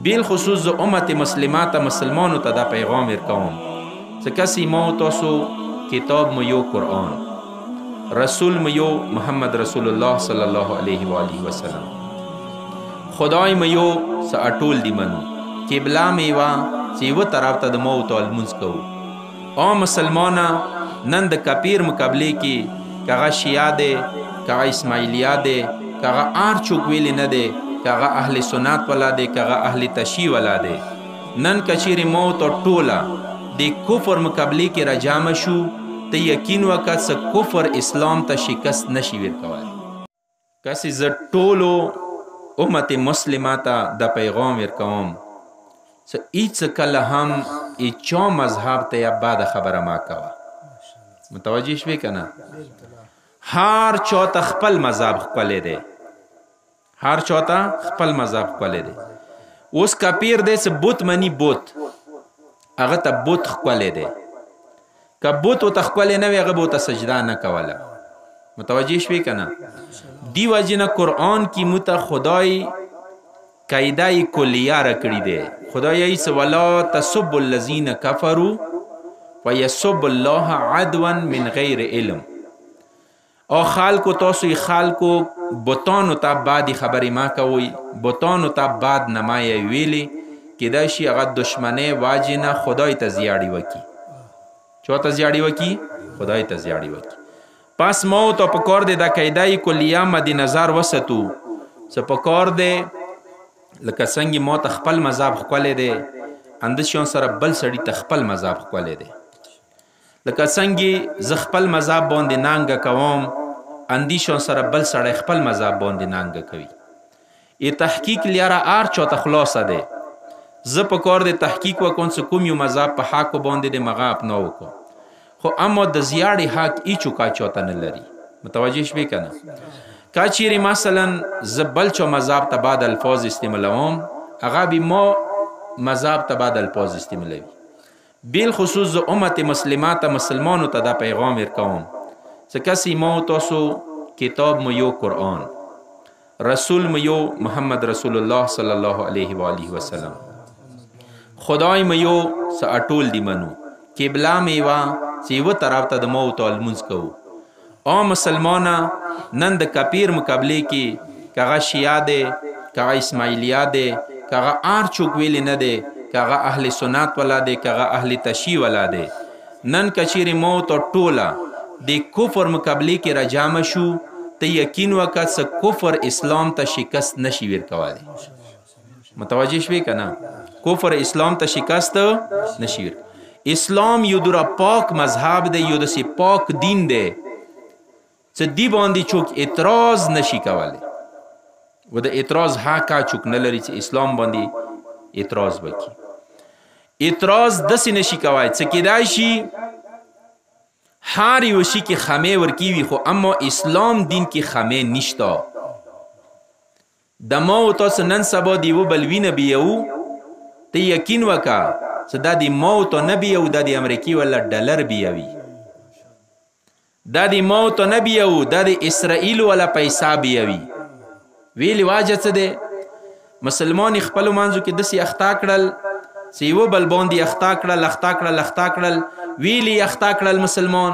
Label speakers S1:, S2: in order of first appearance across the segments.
S1: بالخصوص د امت مسلمه ته مسلمانو ته دا پیغام ورکوم چې کسی ما تاسو کتاب مو یو قرآن، رسول مو یو محمد رسول الله صلی الله علیه و آله وسلم، خدای مو یو څه اټول دی منو، قبله مې یوه چې یوه طرف ته د ما ته لمونځ کوو. او مسلمانه نن د کپیر مقابلې کې که هغه شیعه دی، که هغه اسماعیلیه دی، که هغه هر څوک ویلی نه دی، که هغه اهل سنت والا دی، که هغه اهل تشیع والا دی، نن که چیرې ما ته ټوله د کفر مقابلې کې راجامه شو، ته یقین وکړه څه کفر اسلام ته شکست نشي ورکولی. کسې زه ټولو امت مسلمه ته د پیغام ورکوم څه هیڅ کله هم هیچا مذهب ته یا بده خبره مه کوه. متوجه شوې که نه؟ هر چا ته خپل مذهب ښکلی دی، هر چا ته خپل مذهب ښکلی دی. اوس کپیر دی څه بت مني، بت هغه ته بت ښکلی دی، که بت ورته ښکلی نه وي هغه به ورته سجده نه کوله. متوجه شوې که نه؟ دی وجې نه قرآن کې موږ ته خدای قاعده کلیه راکړي دی. خدای یې څه ولا تسبوا الذین کفروا ویسبوا الله عدوا من غیر علم. او خلکو تاسو خلکو بتانو ته بعدې خبرې ما کوئ، بتانو ته بعد نه ما یې ویلې، کیدای شي هغه دشمنۍ واجې نه خدای ته زیاړې وکړي. چا ته زیاړې وکړي؟ خدای ته زیاړې وکړي. پس ما ته پکار دی دا قاعده کلیه مد نظر وساتو. څه پکار دی لکه څنګه ما ته خپل مذهب ښکلی دی، همداسې سره بل سړي ته خپل مذهب ښکلی دی. لکه څنګه زه خپل مذهب باندې نانګه کوم، اندیشان سره بل سړی خپل مذهب باندې نانګه کوي. ای تحقیق لیاره هر چا ته خلاصه دی. زه په کار دی تحقیق وکړم چې کوم یو مذهب په حق باندې دی مغه اپنا وکړم، خو اما د زیاړې حق هیڅوک چا ته نه لري. متوجه شوې که نه؟ که چیرې مثلا زه بل چا مذهب ته بعد الفاظ استعمالوم، هغه بې ما مذهب ته بعد الفاظ استعمالوي. بالخصوص د امت مسلمه ته مسلمانو ته دا پیغام ورکوم چې کسی ما تاسو کتاب مو یو قرآن، رسول مو یو محمد رسول الله صلی الله علیه و آله وسلم، خدای مو یو څه اټول دی منو، قبله مې یوه چې یوه طرف ته د ما ته لمونځ کوو. او مسلمانه نن د کپیر مقابلې کې که هغه شیعه دی، که هغه اسماعیلیه دی، که هغه هر څوک ویلی نه دی، که هغه اهل سنت والا دی، که هغه اهل تشیع والا دی، نن که چیرې ما ته ټوله د کفر مقابلې کې راجامه شو، ته یقین وکړه څه کفر اسلام ته شکست نشي ورکولی. متوجه شوې که نه؟ کفر اسلام ته شکست نشي ورکولی. اسلام یو دوره پاک مذهب دی، یو داسې پاک دین دی چې دی باندې څوک اعتراض نشي کولی، و د اعتراض حق څوک نه لري چې اسلام باندې اعتراض وکړي. اعتراض داسې نشي کولی چې کیدای شي هر یو شي کې خمې ورکوي، خو اما اسلام دین کې خمې نشته. د ما و تاسو نن سبا د یوه بل وینه بیو، ته یقین وکړه چې دا د ما و ته نه بیو، دا د امریکې والا ډالر بیوي، دا د ما و ته نه بیو، دا د اسرائیل والا پیسه بیوي. ویلې واجه څه دی؟ مسلمان خپلو منځو کې داسې اخطا کړل چې یوه بل باندې اخطا کړل، ویلې اخطا کړل مسلمان.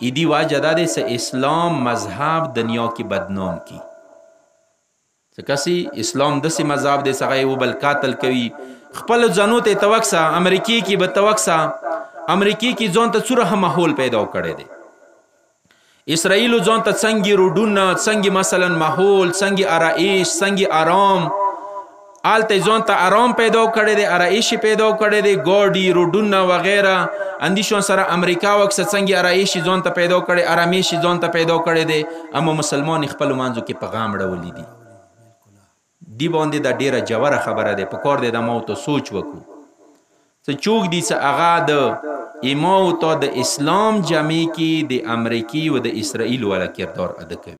S1: ایدی واجه دا دی چې اسلام مذهب دنیا کې بدنام کی. چې کسی اسلام داسې مذهب دی چې هغه یو بل قاتل کوي، خپلو ځانو ته توکسه امریکې کې به توکسه، امریکې کې ځان ته څومره ماحول پیدا کړی دی، اسرائیلو ځان ته څنګه روډونه، څنګه مثلا ماحول، څنګه آرائش، څنګه آرام، آلته ځان ته آرام پیدا کړی دی، آرائش پیدا کړی دی، ګاډي روډونه وغیره اندیشون سره امریکا وکسه څنګه آرائش ځان ته پیدا کړی، آرامش ځان ته پیدا کړی دی. اما مسلمان خپلو منځو کې پیغام راوړلی دی. دی باندې دا ډیره جوره خبره دی، پکار دی دا ما ته سوچ وکړو چې څوک دی چې هغه د ایما ته د اسلام جامع کې د امریکې و د اسرائیل والا کردار ادا کوي.